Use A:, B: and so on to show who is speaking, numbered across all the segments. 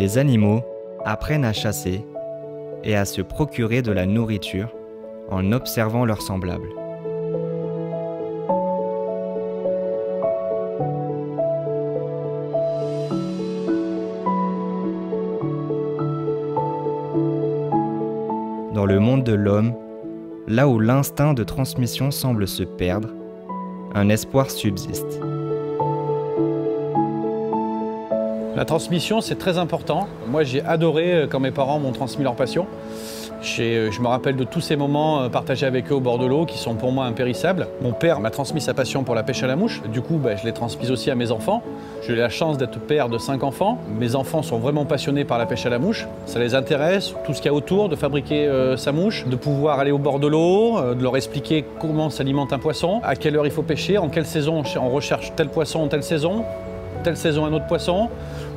A: Les animaux apprennent à chasser et à se procurer de la nourriture en observant leurs semblables. Dans le monde de l'homme, là où l'instinct de transmission semble se perdre, un espoir subsiste.
B: La transmission, c'est très important. Moi, j'ai adoré quand mes parents m'ont transmis leur passion. Je me rappelle de tous ces moments partagés avec eux au bord de l'eau qui sont pour moi impérissables. Mon père m'a transmis sa passion pour la pêche à la mouche. Du coup, je l'ai transmise aussi à mes enfants. J'ai eu la chance d'être père de 5 enfants. Mes enfants sont vraiment passionnés par la pêche à la mouche. Ça les intéresse, tout ce qu'il y a autour, de fabriquer sa mouche, de pouvoir aller au bord de l'eau, de leur expliquer comment s'alimente un poisson, à quelle heure il faut pêcher, en quelle saison on recherche tel poisson en telle saison un autre poisson,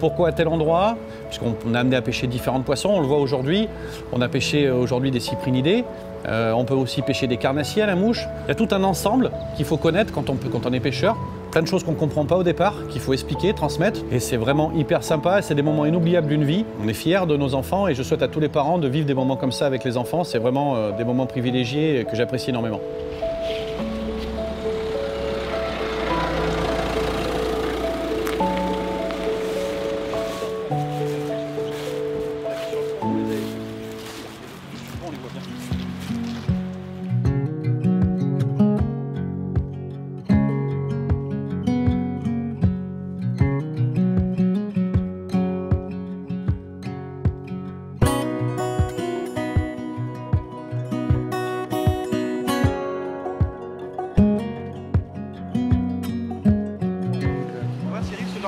B: pourquoi à tel endroit, puisqu'on a amené à pêcher différents poissons, on le voit aujourd'hui, on a pêché aujourd'hui des cyprinidés, on peut aussi pêcher des carnassiers à la mouche. Il y a tout un ensemble qu'il faut connaître quand on est pêcheur, plein de choses qu'on ne comprend pas au départ, qu'il faut expliquer, transmettre, et c'est vraiment hyper sympa, c'est des moments inoubliables d'une vie, on est fiers de nos enfants et je souhaite à tous les parents de vivre des moments comme ça avec les enfants, c'est vraiment des moments privilégiés que j'apprécie énormément.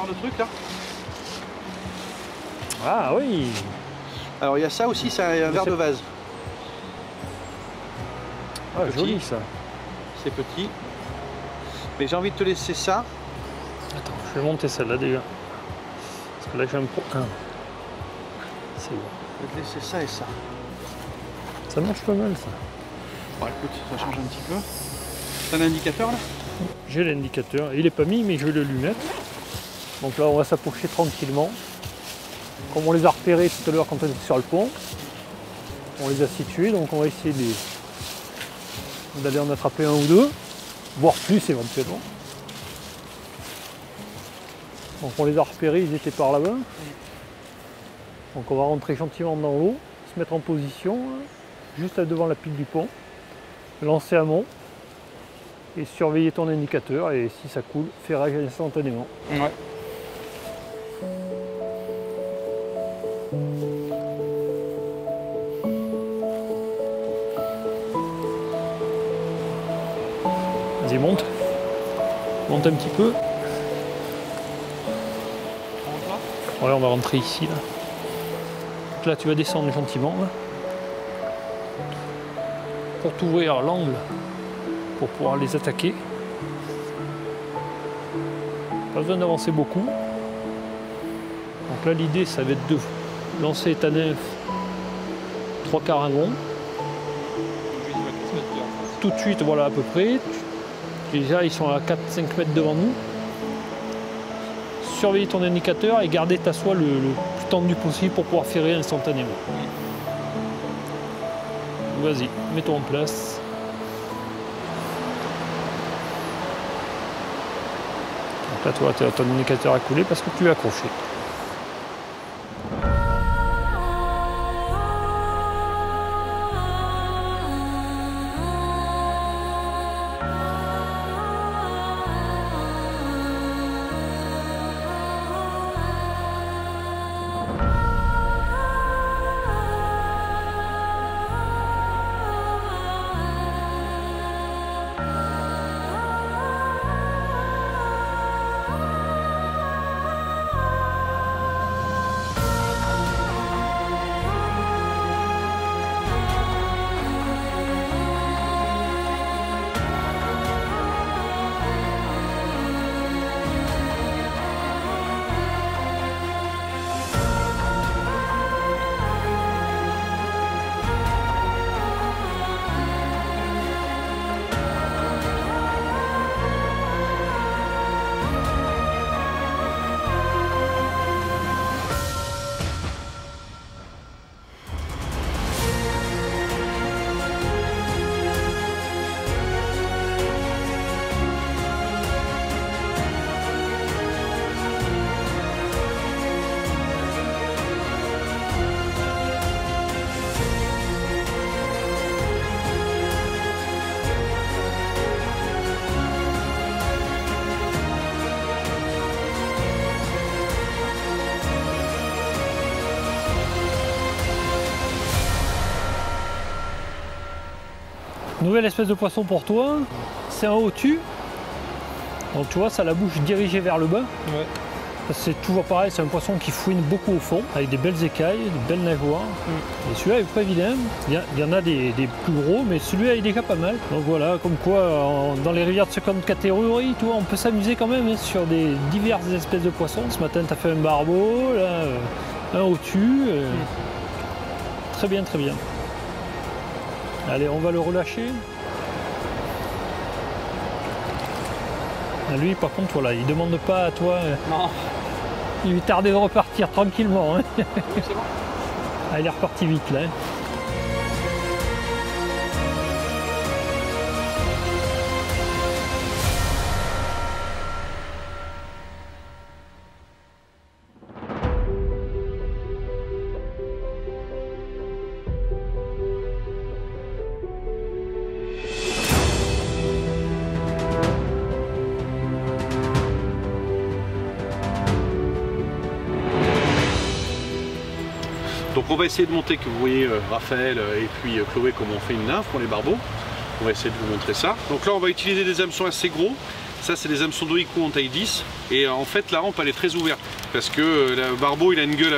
B: De truc là.
C: Ah oui.
B: Alors il y a ça aussi, c'est un verre de vase.
C: Ah joli ça.
B: C'est petit. Mais j'ai envie de te laisser ça.
C: Attends, je vais monter celle-là déjà. Parce que là j'ai un peu. C'est bon.
B: Je vais te laisser ça et ça.
C: Ça marche pas mal ça.
B: Bon écoute, ça change un petit peu. T'as un indicateur là?
C: J'ai l'indicateur. Il est pas mis mais je vais le lui mettre. Donc là on va s'approcher tranquillement. Comme on les a repérés tout à l'heure quand on était sur le pont, on les a situés, donc on va essayer d'aller en attraper un ou deux, voire plus éventuellement. Donc on les a repérés, ils étaient par là-bas. Donc on va rentrer gentiment dans l'eau, se mettre en position, juste là devant la pile du pont, lancer amont et surveiller ton indicateur et si ça coule, ferrage instantanément.
B: Ouais.
C: Vas-y, monte. Monte un petit peu. Ouais, on va rentrer ici. Là, donc là tu vas descendre gentiment. Là, pour t'ouvrir l'angle pour pouvoir les attaquer. Pas besoin d'avancer beaucoup. Donc là l'idée ça va être de lancer ta nymphe 3/4 avant. Tout de suite, voilà à peu près. Déjà ils sont à 4-5 mètres devant nous. Surveiller ton indicateur et garder ta soie le plus tendu possible pour pouvoir ferrer instantanément. Vas-y, mets-toi en place. Donc là, toi, tu as ton indicateur à couler parce que tu es accroché. Nouvelle espèce de poisson pour toi, c'est un haut-tu. Donc tu vois, ça a la bouche dirigée vers le bas.
B: Ouais.
C: C'est toujours pareil, c'est un poisson qui fouine beaucoup au fond, avec des belles écailles, des belles nageoires. Et celui-là est pas évident. Il y en a des plus gros, mais celui-là est déjà pas mal. Donc voilà, comme quoi, dans les rivières de seconde catégorie, tu vois, on peut s'amuser quand même sur des diverses espèces de poissons. Ce matin, tu as fait un barbeau, là, un haut-tu. Très bien, très bien. Allez, on va le relâcher. Lui, par contre, voilà, il demande pas à toi.
B: Non.
C: Il lui tardait de repartir tranquillement. Hein.
B: C'est bon.
C: Ah, il est reparti vite là.
B: Donc on va essayer de monter, que vous voyez Raphaël et puis Chloé comment on fait une nymphe pour les barbeaux. On va essayer de vous montrer ça. Donc là on va utiliser des hameçons assez gros. Ça c'est des hameçons d'Oiku en taille 10. Et en fait la rampe elle est très ouverte. Parce que le barbeau il a une gueule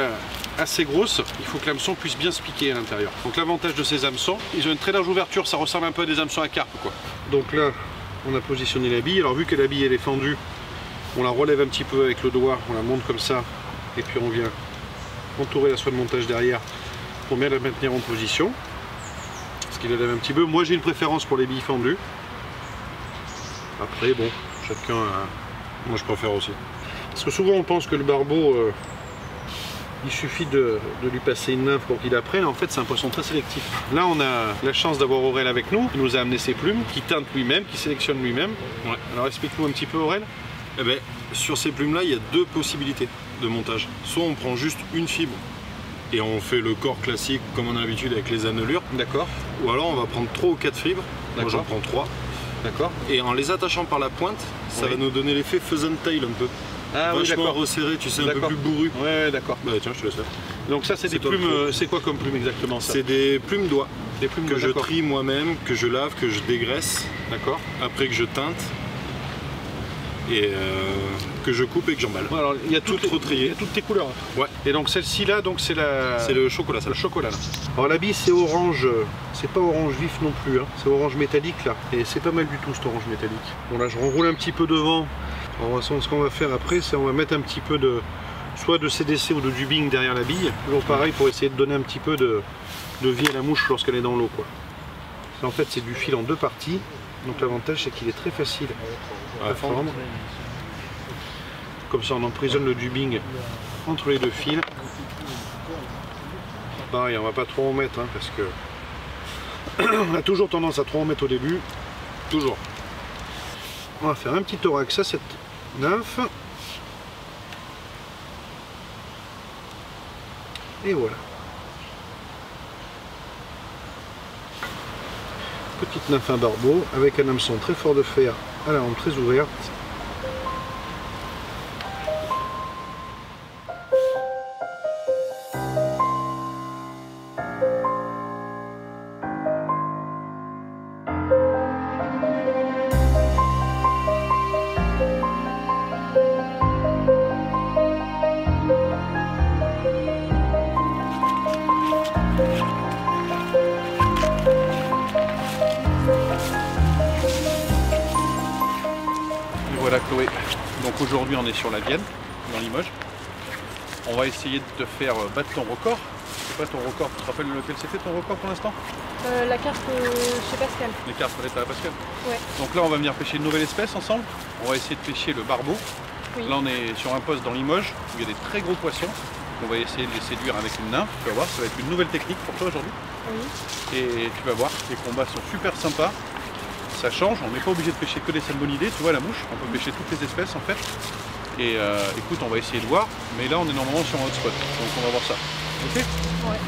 B: assez grosse. Il faut que l'hameçon puisse bien se piquer à l'intérieur. Donc l'avantage de ces hameçons, ils ont une très large ouverture. Ça ressemble un peu à des hameçons à carpe quoi. Donc là on a positionné la bille. Alors vu que la bille elle est fendue, on la relève un petit peu avec le doigt. On la monte comme ça. Et puis on vient entourer la soie de montage derrière pour bien la maintenir en position, parce qu'il la lève un petit peu. Moi j'ai une préférence pour les billes fendues. Après bon, chacun moi je préfère aussi, parce que souvent on pense que le barbeau il suffit de lui passer une nymphe pour qu'il apprenne. En fait c'est un poisson très sélectif. Là on a la chance d'avoir Aurel avec nous, il nous a amené ses plumes, qui teinte lui-même, qui sélectionne lui-même. Ouais. Alors explique-nous un petit peu Aurel.
D: Eh ben, sur ces plumes là il y a deux possibilités de montage. Soit on prend juste une fibre et on fait le corps classique comme on a l'habitude avec les annelures.
B: D'accord.
D: Ou alors on va prendre 3 ou 4 fibres. Moi j'en prends 3.
B: D'accord.
D: Et en les attachant par la pointe, ça va nous donner l'effet pheasant tail un peu.
B: Ah oui,
D: vachement
B: d'accord.
D: resserré, tu sais, un peu plus bourru.
B: Ouais, d'accord.
D: Bah tiens, je te laisse faire.
B: Donc ça c'est des plumes, c'est quoi comme plume exactement ça?
D: C'est des plumes d'oie.
B: Des plumes
D: que je trie moi-même, que je lave, que je dégraisse.
B: D'accord.
D: Après que je teinte. Et que je coupe et que j'emballe.
B: Ouais, alors il y a toutes tes couleurs.
D: Ouais.
B: Et donc celle-ci là, donc c'est la.
D: C'est le chocolat.
B: C'est le chocolat là. Alors la bille c'est orange, c'est pas orange vif non plus, hein. C'est orange métallique là. Et c'est pas mal du tout cet orange métallique. Bon là je renroule un petit peu devant. Alors, ce qu'on va faire après, c'est on va mettre un petit peu de soit de CDC ou de dubbing derrière la bille. Toujours pareil pour essayer de donner un petit peu de vie à la mouche lorsqu'elle est dans l'eau quoi. En fait c'est du fil en deux parties. Donc l'avantage c'est qu'il est très facile à fendre. Comme ça on emprisonne le dubbing entre les deux fils. Pareil, on va pas trop en mettre hein, parce que on a toujours tendance à trop en mettre au début. Toujours. On va faire un petit thorax à cette nymphe. Et voilà. Petite nymphe à barbeau avec un hameçon très fort de fer à la rampe très ouverte. Voilà Chloé, donc aujourd'hui on est sur la Vienne, dans Limoges. On va essayer de te faire battre ton record. C'est pas ton record, tu te rappelles lequel c'était ton record pour l'instant?
E: La carpe chez Pascal.
B: Les carpes à Pascal.
E: Ouais.
B: Donc là on va venir pêcher une nouvelle espèce ensemble. On va essayer de pêcher le barbeau.
E: Oui.
B: Là on est sur un poste dans Limoges où il y a des très gros poissons. On va essayer de les séduire avec une nymphe. Tu vas voir, ça va être une nouvelle technique pour toi aujourd'hui.
E: Oui.
B: Et tu vas voir, les combats sont super sympas. Ça change, on n'est pas obligé de pêcher que des salmonidés, tu vois la mouche, on peut pêcher toutes les espèces en fait. Et écoute, on va essayer de voir, mais là on est normalement sur un hotspot, donc on va voir ça. Ok?
E: Ouais.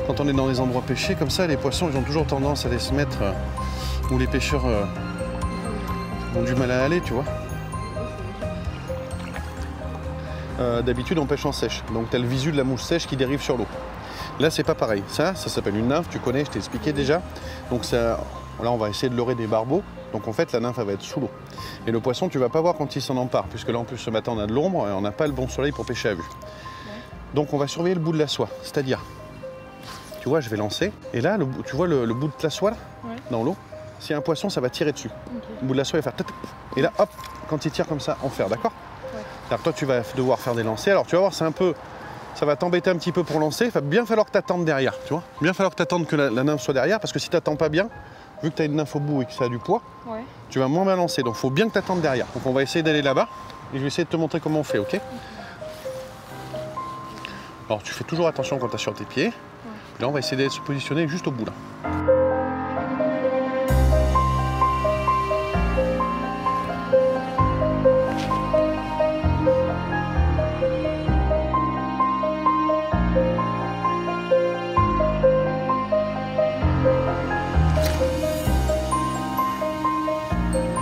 B: Quand
F: quand on est dans les endroits pêchés comme ça, les poissons ils ont toujours tendance à aller se mettre où les pêcheurs ont du mal à aller, tu vois. D'habitude on pêche en sèche, donc tu as le visu de la mouche sèche qui dérive sur l'eau. Là c'est pas pareil, ça s'appelle une nymphe, tu connais, je t'ai expliqué déjà. Donc ça, là on va essayer de leurrer des barbeaux, donc en fait la nymphe elle va être sous l'eau. Et le poisson tu vas pas voir quand il s'en empare, puisque là en plus ce matin on a de l'ombre et on n'a pas le bon soleil pour pêcher à vue. Donc on va surveiller le bout de la soie, c'est-à-dire, tu vois je vais lancer, et là tu vois le bout de la soie là, dans l'eau, s'il y a un poisson ça va tirer dessus. Le bout de la soie il va faire, et là hop, quand il tire comme ça, on ferme, d'accord? Alors toi tu vas devoir faire des lancers, alors tu vas voir c'est un peu, ça va t'embêter un petit peu pour lancer, il va bien falloir que tu attendes derrière, tu vois. Bien falloir que tu attendes que la nymphe soit derrière, parce que si tu n'attends pas bien, vu que tu as une nymphe au bout et que ça a du poids, tu vas moins bien lancer, donc il faut bien que tu attendes derrière. Donc on va essayer d'aller là-bas, et je vais essayer de te montrer comment on fait, ok? Alors tu fais toujours attention quand tu es sur tes pieds, et là on va essayer de se positionner juste au bout là.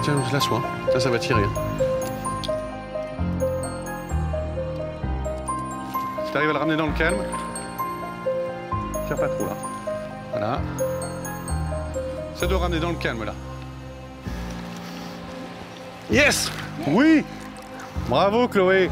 F: Tiens, je la soie. Ça va tirer. Si tu arrives à le ramener dans le calme, tire pas trop là. Voilà. Ça doit ramener dans le calme là. Yes! Oui! Bravo Chloé!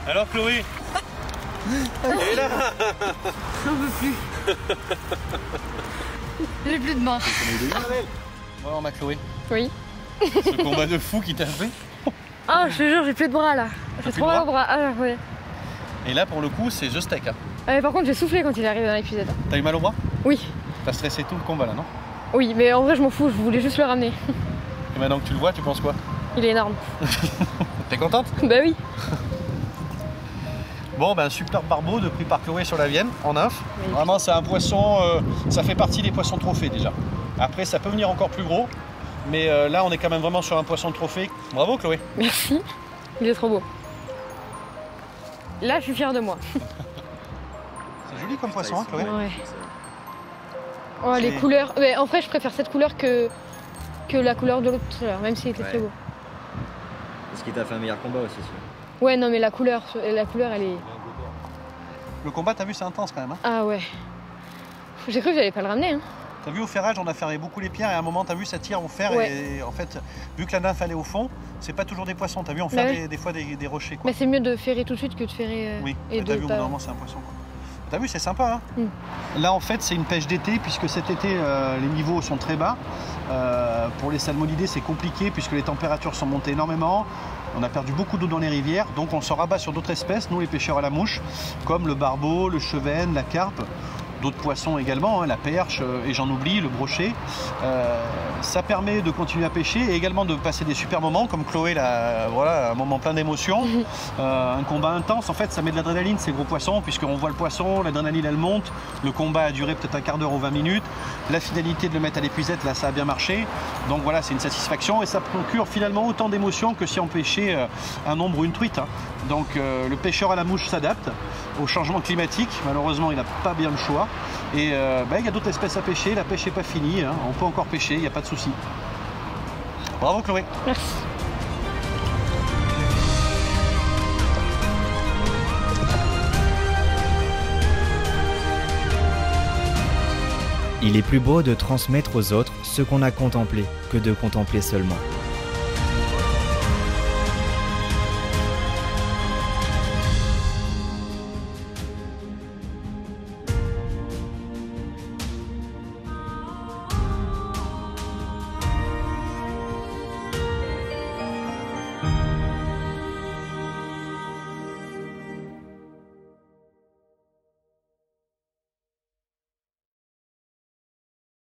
F: Alors Chloé, et là,
E: J'en peux plus. J'ai plus de main.
F: Bon, ma Chloé,
E: Oui.
F: ce combat de fou qui t'a fait.
E: Ah, je te jure, j'ai plus de bras là. J'ai trop mal au bras. Ah, ouais.
F: Et là, pour le coup, c'est The Steak. Hein.
E: Mais par contre, j'ai soufflé quand il est arrivé dans l'épisode.
F: T'as eu mal au bras?
E: Oui.
F: T'as stressé tout le combat là, non?
E: Oui, mais en vrai, je m'en fous. Je voulais juste le ramener.
F: Et maintenant que tu le vois, tu penses quoi?
E: Il est énorme.
F: T'es contente?
E: Bah oui.
F: Bon, ben super barbeau de pris par Chloé sur la Vienne, en nymphe.
E: Oui.
F: Vraiment, c'est un poisson, ça fait partie des poissons trophées déjà. Après, ça peut venir encore plus gros, mais là, on est quand même vraiment sur un poisson trophée. Bravo Chloé.
E: Merci. Il est trop beau. Là, je suis fière de moi.
F: C'est joli comme poisson, hein, Chloé?
E: Ouais. Oh, les couleurs. Mais en vrai, je préfère cette couleur que la couleur de l'autre tout à l'heure, même s'il était très beau.
A: Parce qu'il t'a fait un meilleur combat aussi.
E: Ouais, non, mais la couleur, elle est.
F: Le combat, t'as vu, c'est intense quand même. Hein.
E: Ah ouais. J'ai cru que j'allais pas le ramener. Hein.
F: T'as vu au ferrage, on a ferré beaucoup les pierres et à un moment, t'as vu, ça tire au fer et en fait, vu que la nymphe elle est au fond, c'est pas toujours des poissons. T'as vu, on fait des fois des rochers. Quoi.
E: Mais c'est mieux de ferrer tout de suite que de ferrer.
F: Oui,
E: et
F: t'as
E: de
F: vu,
E: pas...
F: normalement, c'est un poisson. Quoi. T'as vu, c'est sympa. Hein Là, en fait, c'est une pêche d'été puisque cet été, les niveaux sont très bas. Pour les salmonidés, c'est compliqué puisque les températures sont montées énormément. On a perdu beaucoup d'eau dans les rivières, donc on se rabat sur d'autres espèces, nous les pêcheurs à la mouche, comme le barbeau, le chevenne, la carpe. d'autres poissons également, hein, la perche et j'en oublie, le brochet. Ça permet de continuer à pêcher et également de passer des super moments comme Chloé, là, voilà, un moment plein d'émotions, un combat intense. En fait, ça met de l'adrénaline ces gros poissons puisqu'on voit le poisson, l'adrénaline elle monte, le combat a duré peut-être un quart d'heure ou 20 minutes. La finalité de le mettre à l'épuisette, là ça a bien marché. Donc voilà, c'est une satisfaction et ça procure finalement autant d'émotions que si on pêchait un ombre ou une truite. Hein. Donc le pêcheur à la mouche s'adapte au changement climatique. Malheureusement, il n'a pas bien le choix. Et il y a d'autres espèces à pêcher, la pêche n'est pas finie, hein. On peut encore pêcher, il n'y a pas de souci. Bravo Chloé.
E: Merci.
A: Il est plus beau de transmettre aux autres ce qu'on a contemplé que de contempler seulement.